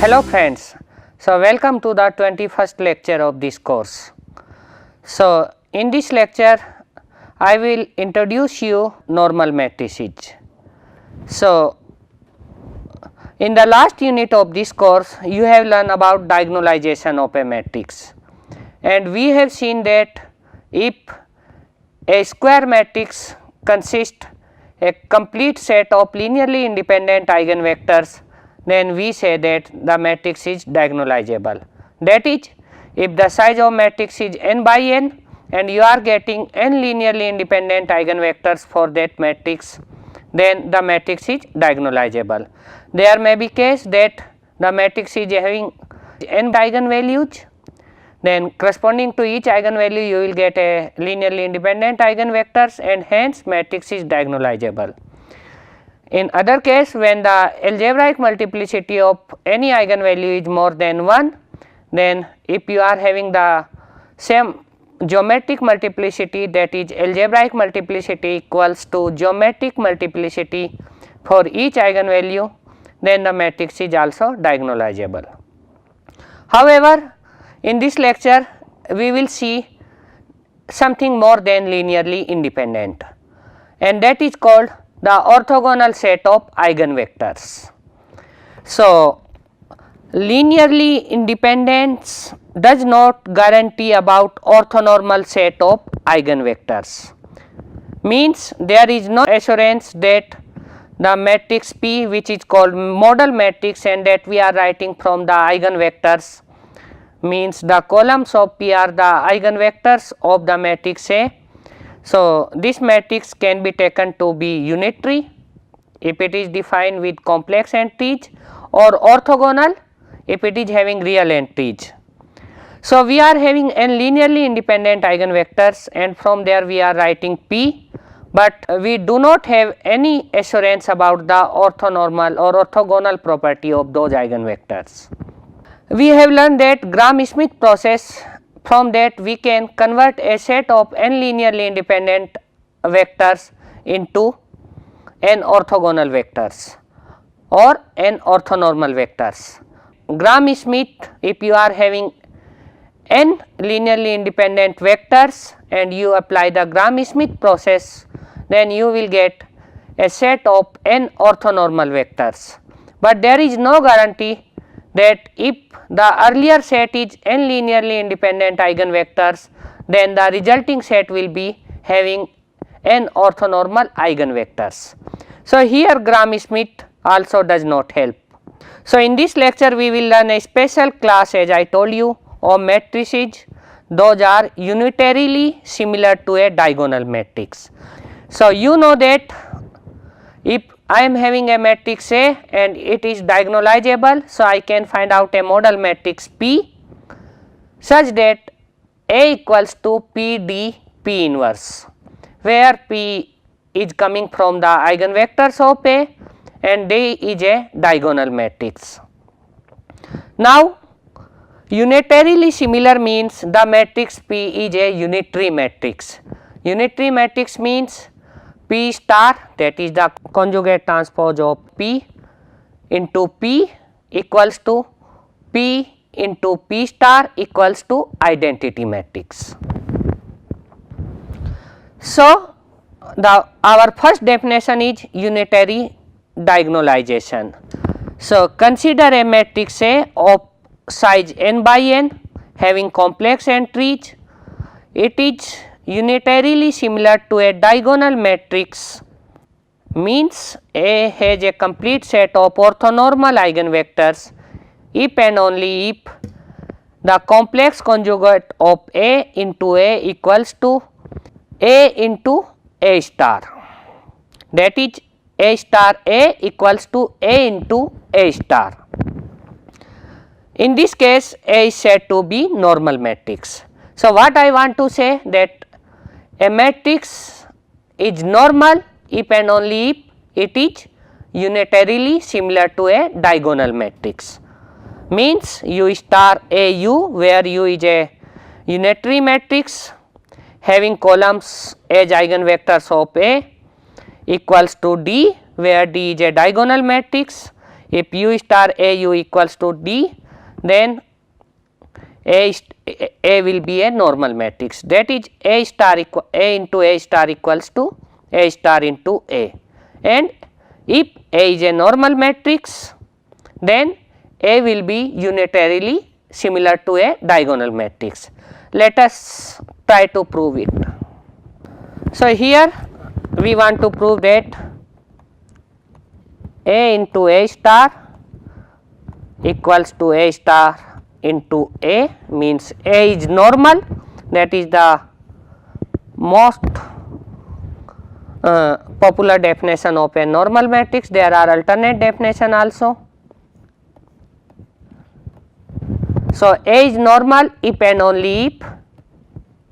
Hello friends, so welcome to the 21st lecture of this course. So in this lecture I will introduce you normal matrices. So in the last unit of this course you have learned about diagonalization of a matrix, and we have seen that if a square matrix consists a complete set of linearly independent eigenvectors, then we say that the matrix is diagonalizable. That is, if the size of matrix is n by n and you are getting n linearly independent eigenvectors for that matrix, then the matrix is diagonalizable. There may be case that the matrix is having n eigenvalues, then corresponding to each eigenvalue you will get a linearly independent eigenvectors, and hence matrix is diagonalizable. In other case, when the algebraic multiplicity of any eigenvalue is more than 1, then if you are having the same geometric multiplicity, that is algebraic multiplicity equals to geometric multiplicity for each eigenvalue, then the matrix is also diagonalizable. However, in this lecture we will see something more than linearly independent, and that is called the orthogonal set of eigenvectors. So linearly independence does not guarantee about orthonormal set of eigenvectors, means there is no assurance that the matrix P, which is called model matrix and that we are writing from the eigenvectors, means the columns of P are the eigenvectors of the matrix A. So this matrix can be taken to be unitary if it is defined with complex entries, or orthogonal if it is having real entries. So we are having n linearly independent eigenvectors, and from there we are writing P, but we do not have any assurance about the orthonormal or orthogonal property of those eigenvectors. We have learned that Gram-Schmidt process. From that we can convert a set of n linearly independent vectors into n orthogonal vectors or n orthonormal vectors. Gram-Schmidt, if you are having n linearly independent vectors and you apply the Gram-Schmidt process, then you will get a set of n orthonormal vectors, but there is no guarantee that if the earlier set is n linearly independent eigenvectors, then the resulting set will be having n orthonormal eigenvectors. So here Gram-Schmidt also does not help. So in this lecture we will learn a special class, as I told you, of matrices. Those are unitarily similar to a diagonal matrix. So you know that if I am having a matrix A and it is diagonalizable, so I can find out a model matrix P such that A equals to P D P inverse, where P is coming from the eigenvectors of A and D is a diagonal matrix. Now unitarily similar means the matrix P is a unitary matrix. Unitary matrix means P star, that is the conjugate transpose of P into P, equals to P into P star equals to identity matrix. So our first definition is unitary diagonalization. So consider a matrix A of size n by n having complex entries. It is unitarily similar to a diagonal matrix, means A has a complete set of orthonormal eigenvectors if and only if the complex conjugate of A into A equals to A into A star, that is A star A equals to A into A star. In this case A is said to be normal matrix. So what I want to say, that a matrix is normal if and only if it is unitarily similar to a diagonal matrix, means U star A U, where U is a unitary matrix having columns as eigenvectors of A, equals to D, where D is a diagonal matrix, if u star a u equals to D, then A will be a normal matrix, that is A into A star equals to A star into A, and if A is a normal matrix, then A will be unitarily similar to a diagonal matrix. Let us try to prove it. So, here we want to prove that A into A star equals to A star into A, means A is normal, that is the most popular definition of a normal matrix. There are alternate definition also. So, A is normal if and only if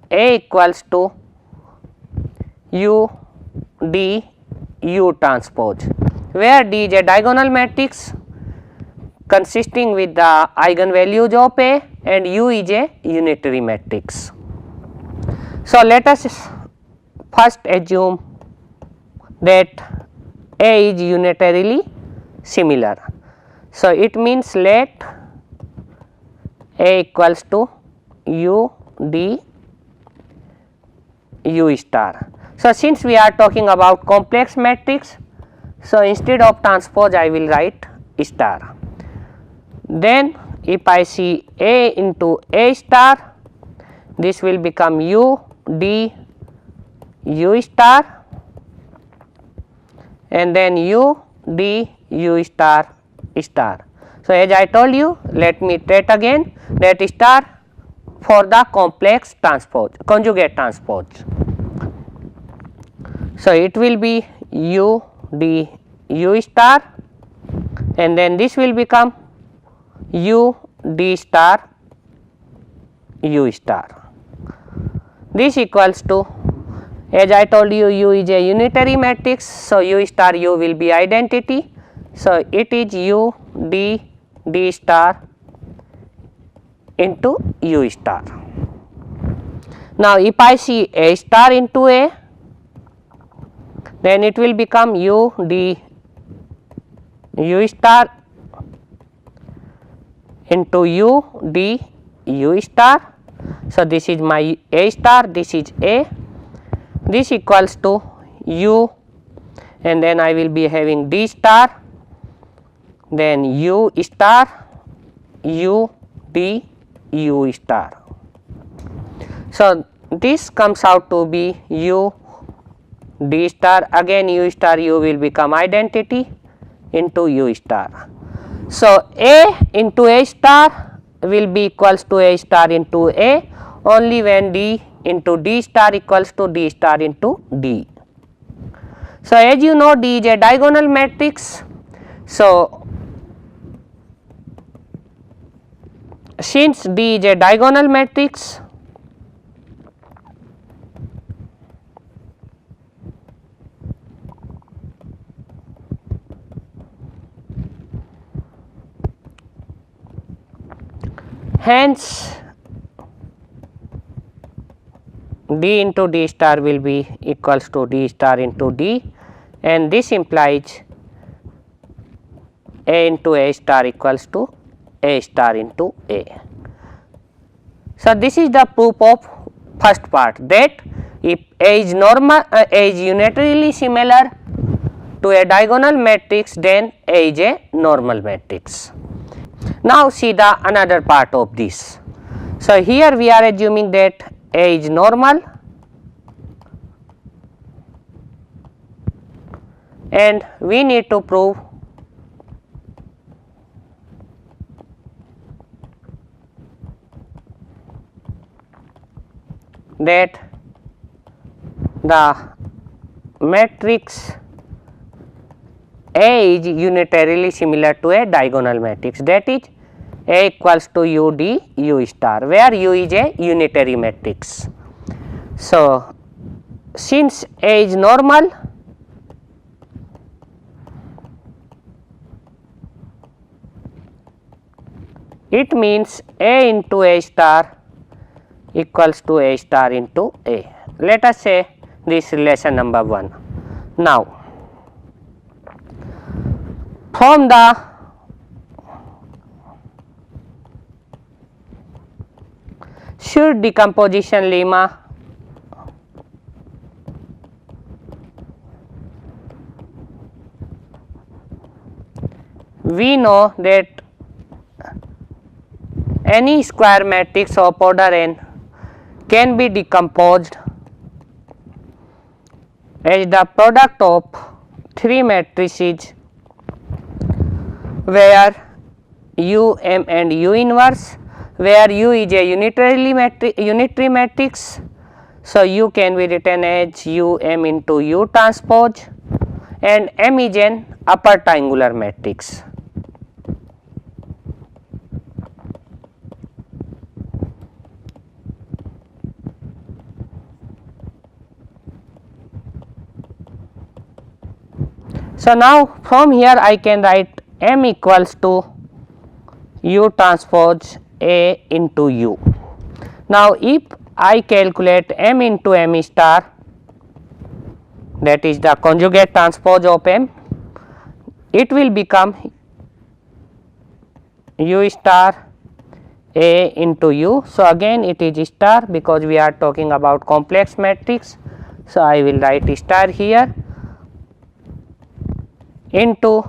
A equals to U D U transpose, where D is a diagonal matrix consisting with the eigenvalues of A and U is a unitary matrix. So, let us first assume that A is unitarily similar. So, it means let A equals to U D U star. So, since we are talking about complex matrix, so instead of transpose I will write star. Then if I see A into A star, this will become U D U star, and then U D U star star. So, as I told you, let me state again that star for the complex transpose, conjugate transpose. So, it will be U D U star, and then this will become U D star U star. This equals to, as I told you, U is a unitary matrix. So, U star U will be identity. So, it is U D D star into U star. Now, if I see A star into A, then it will become U D U star into U D U star. So, this is my A star, this is A, this equals to U, and then I will be having D star, then U star U D U star. So, this comes out to be U D star, again U star U will become identity into U star. So, A into A star will be equals to A star into A only when D into D star equals to D star into D. So, as you know, D is a diagonal matrix. So, since D is a diagonal matrix, hence D into D star will be equals to D star into D, and this implies A into A star equals to A star into A. So, this is the proof of first part, that if A is normal, A is unitarily similar to a diagonal matrix, then A is a normal matrix. Now, see the another part of this. So, here we are assuming that A is normal and we need to prove that the matrix A is unitarily similar to a diagonal matrix, that is A equals to U D U star, where U is a unitary matrix. So, since A is normal, it means A into A star equals to A star into A. Let us say this relation number 1. Now, from the should decomposition lemma we know that any square matrix of order n can be decomposed as the product of three matrices where U, M and U inverse, where U is a unitary matrix. So, U can be written as U M into U transpose and M is an upper triangular matrix. So, now from here I can write M equals to U transpose A into U. Now, if I calculate M into M star, that is the conjugate transpose of M, it will become U star A into U. So, again it is star because we are talking about complex matrix. So, I will write star here into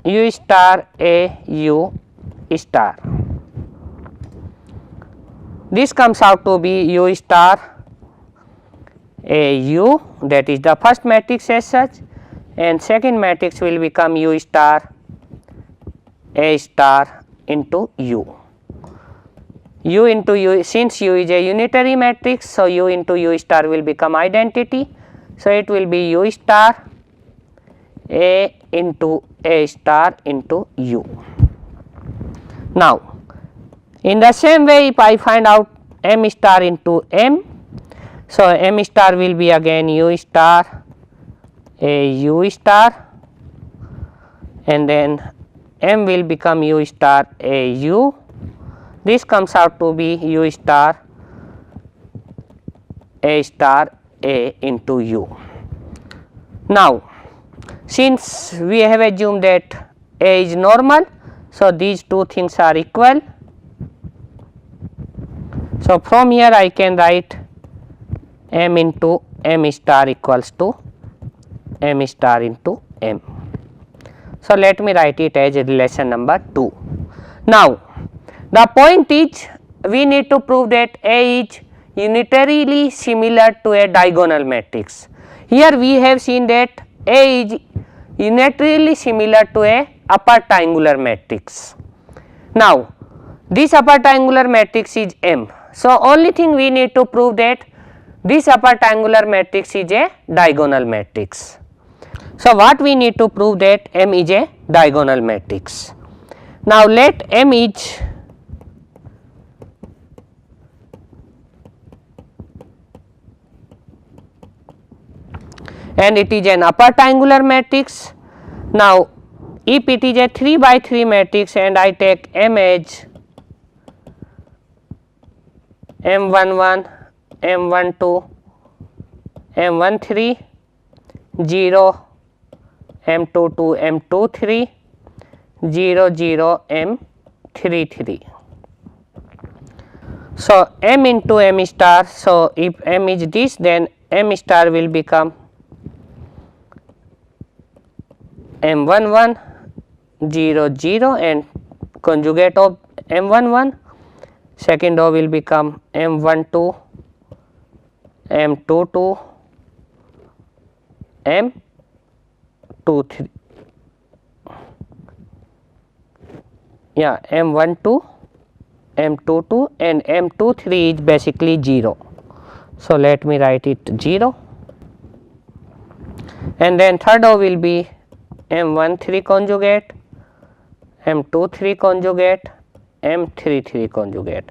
U star A U star. This comes out to be U star A U, that is the first matrix as such, and second matrix will become U star A star into U. U into U, since U is a unitary matrix, so U into U star will become identity. So, it will be U star A into A star into U. Now, in the same way, if I find out M star into M, so M star will be again U star A U star, and then M will become U star A U. This comes out to be U star A into U. Now, since we have assumed that A is normal, so these two things are equal. So, from here I can write M into M star equals to M star into M. So, let me write it as relation number 2. Now, the point is we need to prove that A is unitarily similar to a diagonal matrix. Here we have seen that A is unitarily similar to a upper triangular matrix. Now, this upper triangular matrix is M. So, only thing we need to prove that this upper triangular matrix is a diagonal matrix. So, what we need to prove that M is a diagonal matrix. Now, let M is and it is an upper triangular matrix. Now, if it is a 3 by 3 matrix and I take M as M11, M12, M13, 0, M22, M23, 0, 0, M33. So, M into M star. So, if M is this, then M star will become M11, 0, 0 and conjugate of M11. Second row will become M12, M22, M23. Yeah, M12, M22 and M23 is basically 0. So, let me write it 0, and then third row will be M13 conjugate, M23 conjugate, M33 conjugate.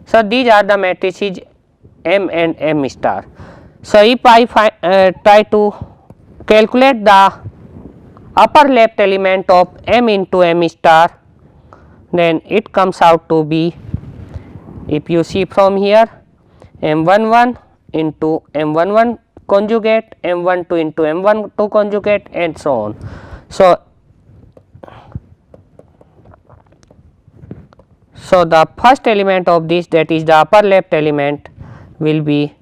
So, these are the matrices M and M star. So, if I try to calculate the upper left element of M into M star, then it comes out to be, if you see from here, M11 into M11 conjugate, M12 into M12 conjugate and so on. So, the first element of this, that is the upper left element, will be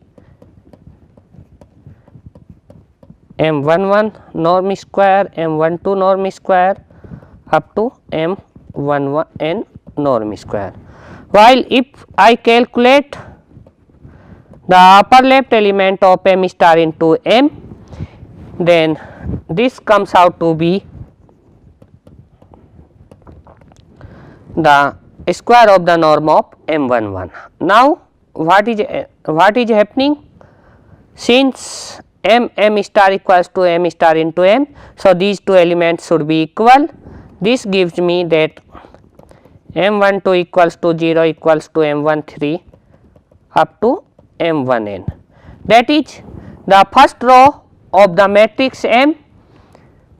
M11 norm square, M12 norm square up to M11n norm square. While if I calculate the upper left element of M star into M, then this comes out to be the square of the norm of M11. Now, what is happening? Since M star equals to M star into M, so these two elements should be equal. This gives me that M12 equals to 0 equals to M13 up to M1n. That is, the first row of the matrix M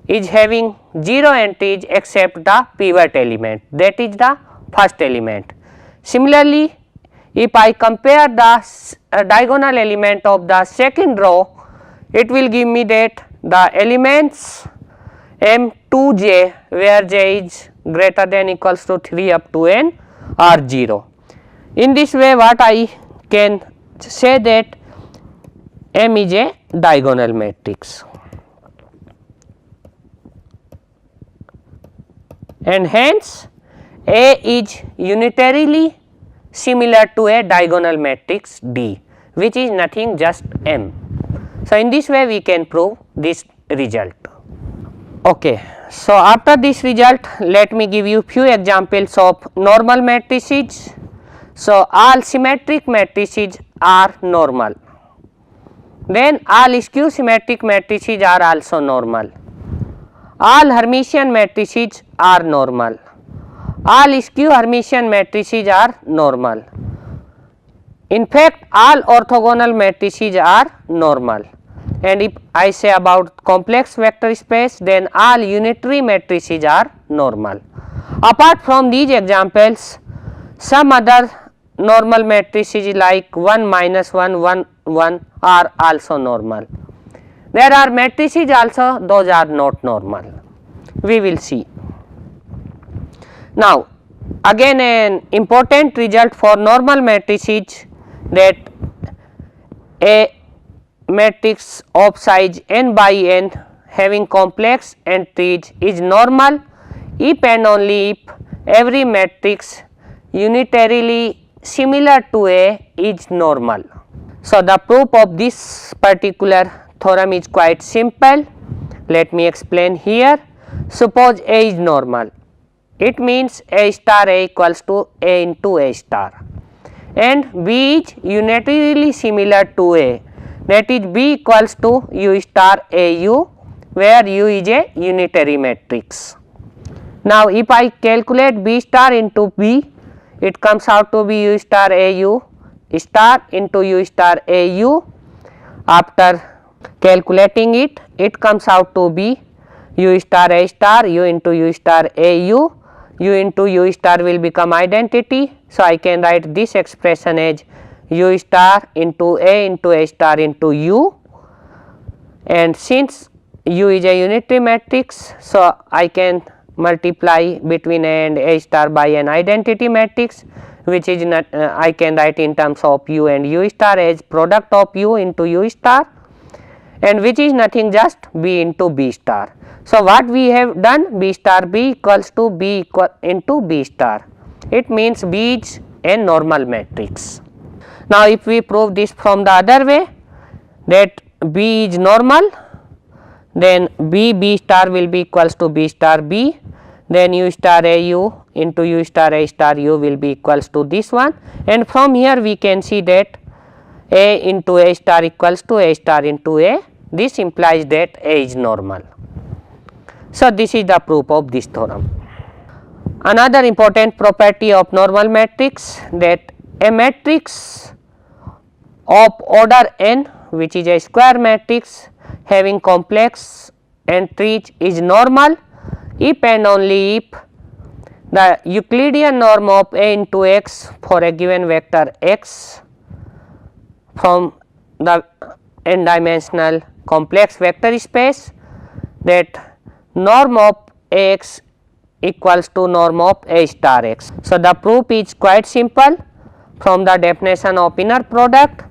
is having 0 entries except the pivot element, that is the first element. Similarly, if I compare the diagonal element of the second row, it will give me that the elements M2j, where j is greater than equals to 3 up to n, are 0. In this way, what I can say that M is a diagonal matrix, and hence A is unitarily similar to a diagonal matrix D, which is nothing just M. So, in this way we can prove this result. Okay. So, after this result, let me give you few examples of normal matrices. So, all symmetric matrices are normal, then all skew symmetric matrices are also normal, all Hermitian matrices are normal, all skew Hermitian matrices are normal. In fact, all orthogonal matrices are normal, and if I say about complex vector space, then all unitary matrices are normal. Apart from these examples, some other normal matrices like 1 minus 1 1 1 are also normal. There are matrices also, those are not normal, we will see. Now, again an important result for normal matrices, that a matrix of size n by n having complex entries is normal if and only if every matrix unitarily similar to A is normal. So, the proof of this particular theorem is quite simple. Let me explain here. Suppose A is normal, it means A star A equals to A into A star, and B is unitarily similar to A, that is B equals to U star A U, where U is a unitary matrix. Now, if I calculate B star into B, it comes out to be U star A U star into U star A U. After calculating it, it comes out to be U star A star U into U star A U. U into U star will become identity. So, I can write this expression as U star into A star into U, and since U is a unitary matrix, so I can multiply between A and A star by an identity matrix, which is not I can write in terms of U and U star as product of U into U star, and which is nothing just B into B star. So, what we have done, B star B equals to B equal into B star, it means B is a normal matrix. Now, if we prove this from the other way, that B is normal, then B star will be equals to B star B, then U star A U into U star A star U will be equals to this one, and from here we can see that A into A star equals to A star into A. This implies that A is normal. So, this is the proof of this theorem. Another important property of normal matrix, that a matrix of order n, which is a square matrix having complex entries, is normal if and only if the Euclidean norm of A into x for a given vector x from the n dimensional complex vector space, that norm of x equals to norm of A star x. So, the proof is quite simple from the definition of inner product,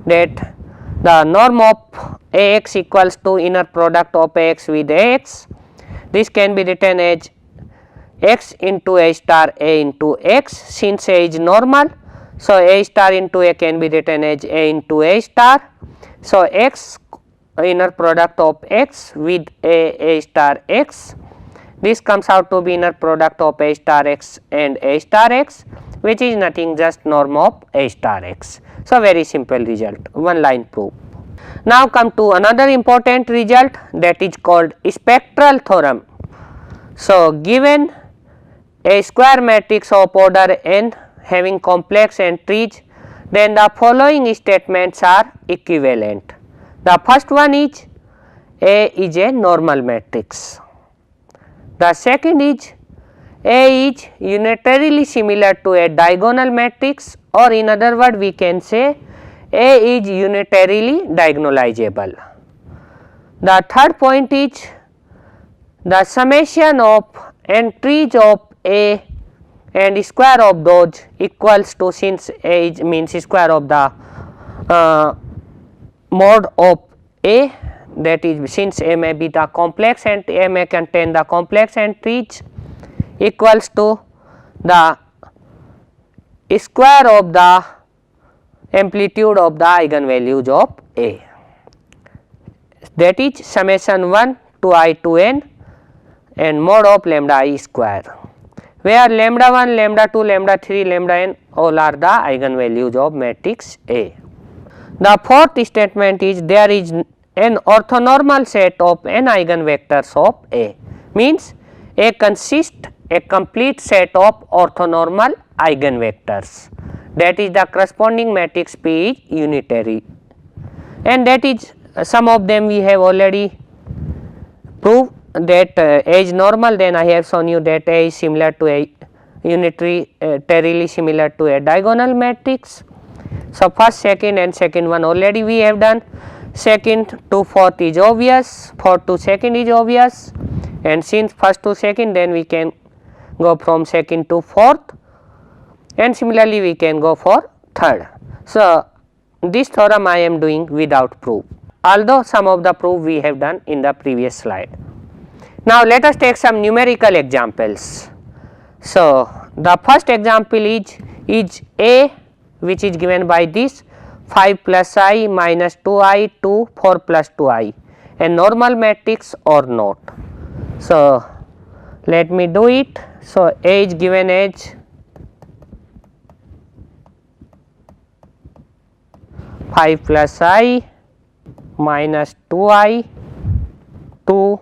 that the norm of Ax equals to inner product of Ax with Ax. This can be written as x into A star A into x, since A is normal. So, A star into A can be written as A into A star. So, x inner product of x with A star x, this comes out to be inner product of A star x and A star x, which is nothing just norm of A star x. So, very simple result, one line proof. Now, come to another important result, that is called spectral theorem. So, given a square matrix of order n having complex entries, then the following statements are equivalent. The first one is A is a normal matrix. The second is A is unitarily similar to a diagonal matrix, or in other words we can say A is unitarily diagonalizable. The third point is the summation of entries of A and square of those equals to, since A is means square of the mode of A, that is since A may be the complex and A may contain the complex entries, equals to the square of the amplitude of the eigenvalues of A, that is summation 1 to I to n and mod of lambda I square, where lambda 1, lambda 2, lambda 3, lambda n all are the eigenvalues of matrix A. The fourth statement is there is an orthonormal set of n eigenvectors of A, means A consists a complete set of orthonormal eigenvectors, that is the corresponding matrix P is unitary, and that is some of them we have already proved, that A is normal. Then I have shown you that A is similar to a unitarily similar to a diagonal matrix. So, first, second and second one already we have done. Second to fourth is obvious, fourth to second is obvious, and since first to second, then we can go from second to fourth, and similarly we can go for third. So, this theorem I am doing without proof, although some of the proof we have done in the previous slide. Now, let us take some numerical examples. So, the first example is A, which is given by this 5 plus I minus 2I to 4 plus 2I, a normal matrix or not. So, let me do it. So, A is given as 5 plus I minus 2I 2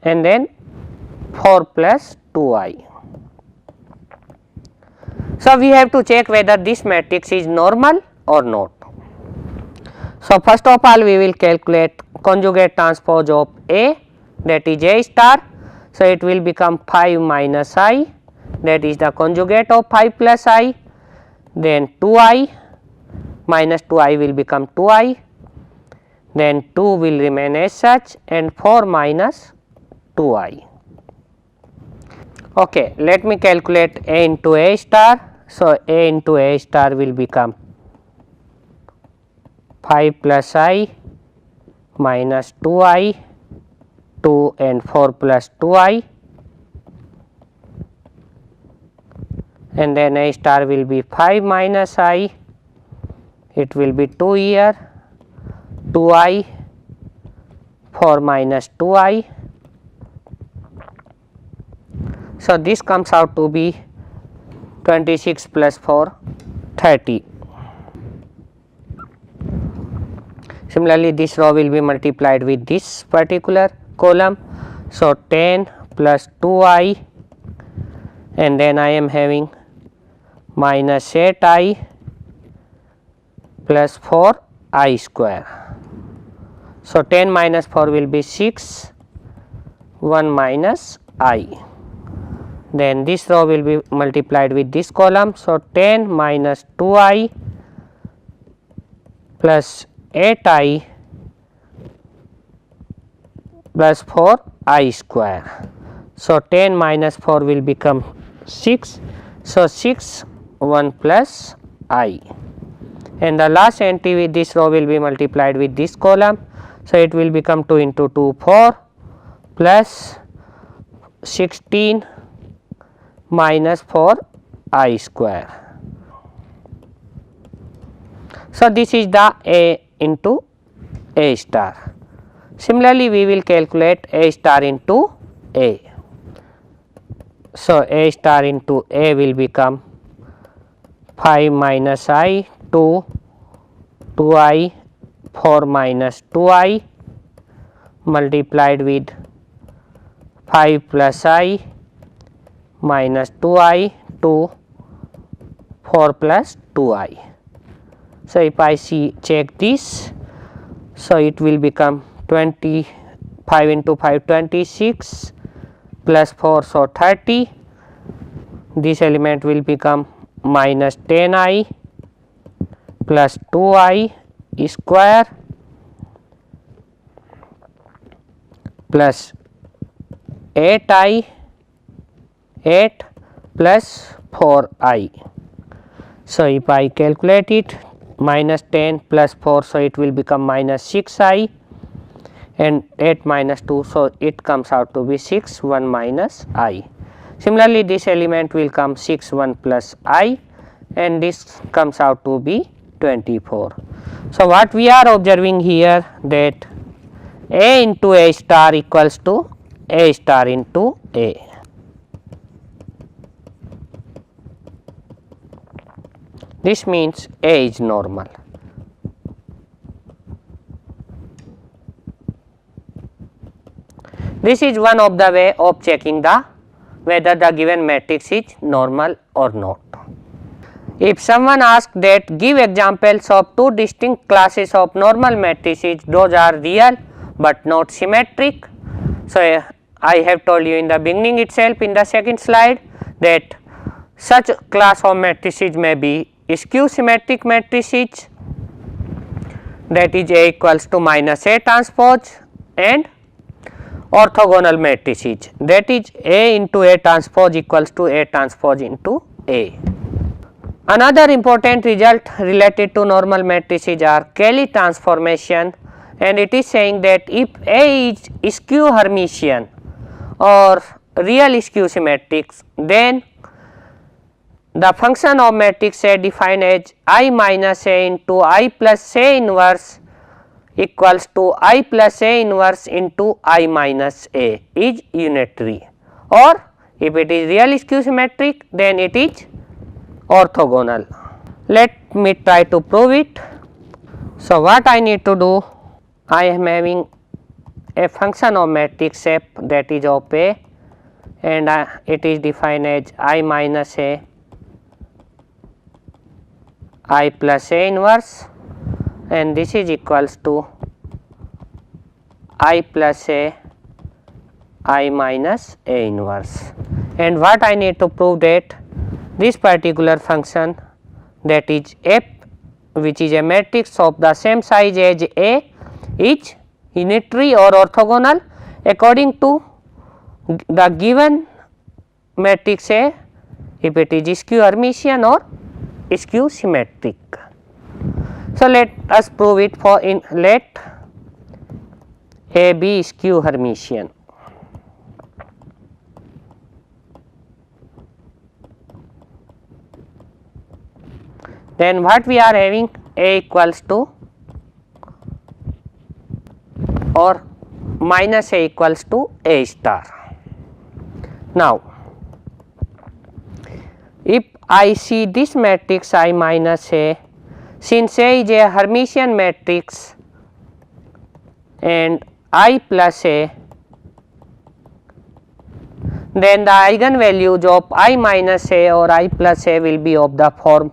and then 4 plus 2I. So, we have to check whether this matrix is normal or not. So, first of all we will calculate conjugate transpose of A, that is A star. So, it will become 5 minus I, that is the conjugate of 5 plus I, then 2I minus 2I will become 2I, then 2 will remain as such, and 4 minus 2I. Okay, let me calculate A into A star. So, A into A star will become 5 plus I minus 2I, 2 and 4 plus 2I, and then A star will be 5 minus I, it will be 2 here, 2I, 4 minus 2I. So, this comes out to be 26 plus 4, 30. Similarly, this row will be multiplied with this particular column. So, 10 plus 2I, and then I am having minus 8I plus 4I square. So, 10 minus 4 will be 6, 1 minus I. Then this row will be multiplied with this column. So, 10 minus 2I plus 8I plus 4I square. So, 10 minus 4 will become 6. So, 6 1 plus I, and the last entry with this row will be multiplied with this column. So, it will become 2 into 2 4 plus 16 minus 4 I square. So, this is the A into A star. Similarly, we will calculate A star into A. So, A star into A will become 5 minus I 2, 2I, 4 minus 2I multiplied with 5 plus I minus 2I to 4 plus 2I. So, if I check this, so it will become 25 into 5 26 plus 4, so 30. This element will become minus 10I plus 2I square plus 8I 8 plus 4I. So, if I calculate it, minus 10 plus 4, so it will become minus 6I, and 8 minus 2, so it comes out to be 6 1 minus I. Similarly, this element will come 6 1 plus I, and this comes out to be 24. So, what we are observing here, that A into A star equals to A star into A. This means A is normal. This is one of the way of checking the whether the given matrix is normal or not. If someone asks that give examples of two distinct classes of normal matrices, those are real but not symmetric. So, I have told you in the beginning itself in the second slide that such class of matrices may be skew symmetric matrices, that is A equals to minus A transpose, and orthogonal matrices, that is A into A transpose equals to A transpose into A. Another important result related to normal matrices are Cayley transformation, and it is saying that if A is skew Hermitian or real skew symmetric, then the function of matrix A defined as I minus A into I plus A inverse equals to I plus A inverse into I minus A is unitary, or if it is real skew symmetric, then it is orthogonal. Let me try to prove it. So, what I need to do, I am having a function of matrix F that is of A, and it is defined as I minus A, I plus A inverse, and this is equals to I plus A, I minus A inverse. And what I need to prove, that this particular function, that is F, which is a matrix of the same size as A, is unitary or orthogonal according to the given matrix A, if it is skew Hermitian or skew symmetric. So, let us prove it for let A be skew Hermitian. Then what we are having, A equals to or minus A equals to A star. Now, if I see this matrix I minus A, since A is a Hermitian matrix and I plus A, then the eigenvalues of I minus A or I plus A will be of the form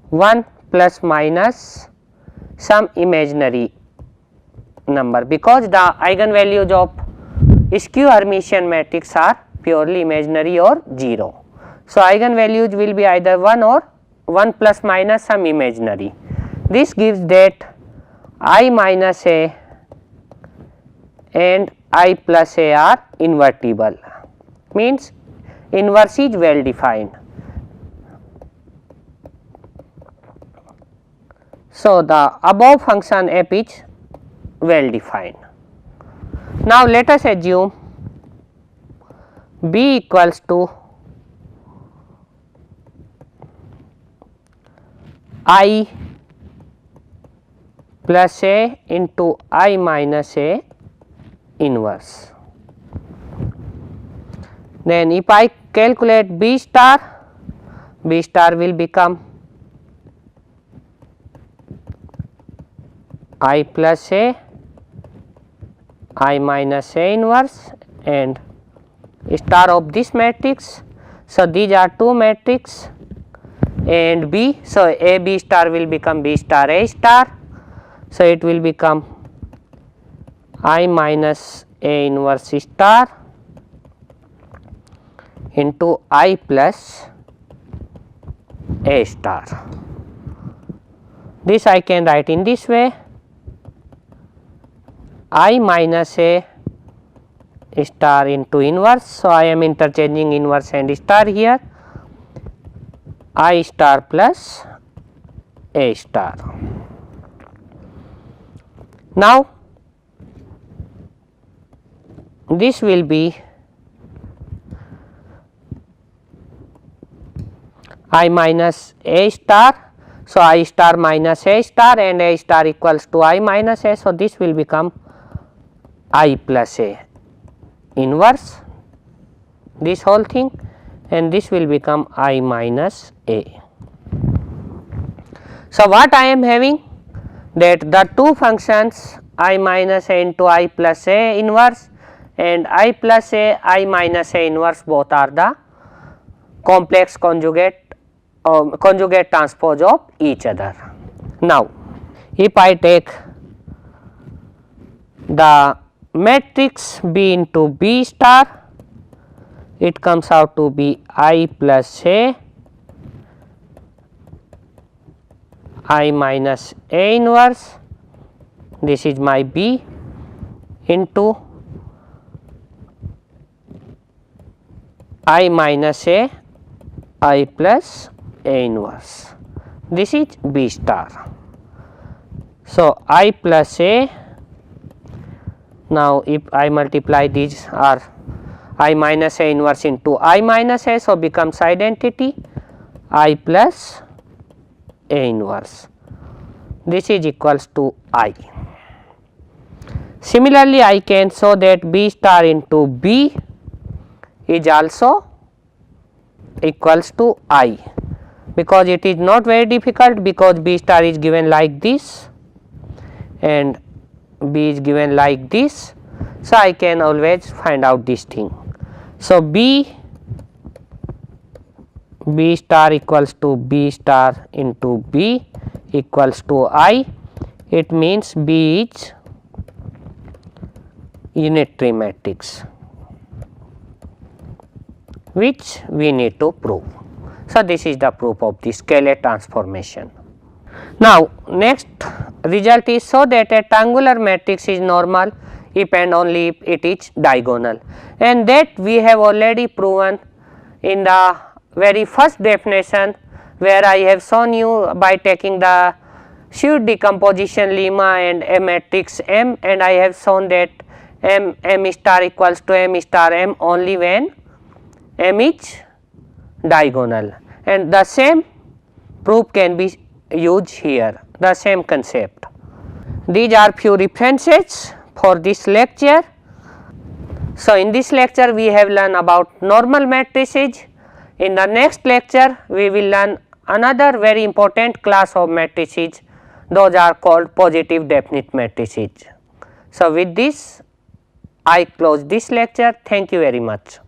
1 plus minus some imaginary number, because the eigenvalues of skew Hermitian matrix are purely imaginary or 0. So, eigenvalues will be either 1 or 1 plus minus some imaginary. This gives that I minus A and I plus A are invertible, means inverse is well defined. So, the above function f is well defined. Now, let us assume B equals to I plus A into I minus A inverse. Then if I calculate B star will become I plus A, I minus A inverse and star of this matrix. So, these are two matrices and B. So, A B star will become B star A star. So, it will become I minus A inverse star into I plus A star. This I can write in this way, I minus A star into inverse. So, I am interchanging inverse and star here, I star plus A star. Now, this will be I minus A star. So, I star minus A star and A star equals to I minus A. So, this will become I plus A inverse, this whole thing, and this will become I minus A. So, what I am having, that the two functions I minus A into I plus A inverse and I plus A I minus A inverse both are the complex conjugate transpose of each other. Now, if I take the matrix B into B star, it comes out to be I plus A, I minus A inverse, this is my B, into I minus A, I plus A inverse, this is B star. So, I plus A, now if I multiply these are I minus A inverse into I minus A. So, becomes identity I plus A inverse, this is equals to I. Similarly, I can show that B star into B is also equals to I, because it is not very difficult, because B star is given like this and B is given like this. So, I can always find out this thing. So, B star equals to B star into B equals to I, it means B is unitary matrix, which we need to prove. So, this is the proof of the scalar transformation. Now, next result is show that a triangular matrix is normal if and only if it is diagonal, and that we have already proven in the very first definition, where I have shown you by taking the Schur decomposition lemma and a matrix M, and I have shown that M star equals to M star M only when M is diagonal, and the same proof can be used here, the same concept. These are few references for this lecture. So, in this lecture we have learned about normal matrices. In the next lecture we will learn another very important class of matrices, those are called positive definite matrices. So, with this I close this lecture. Thank you very much.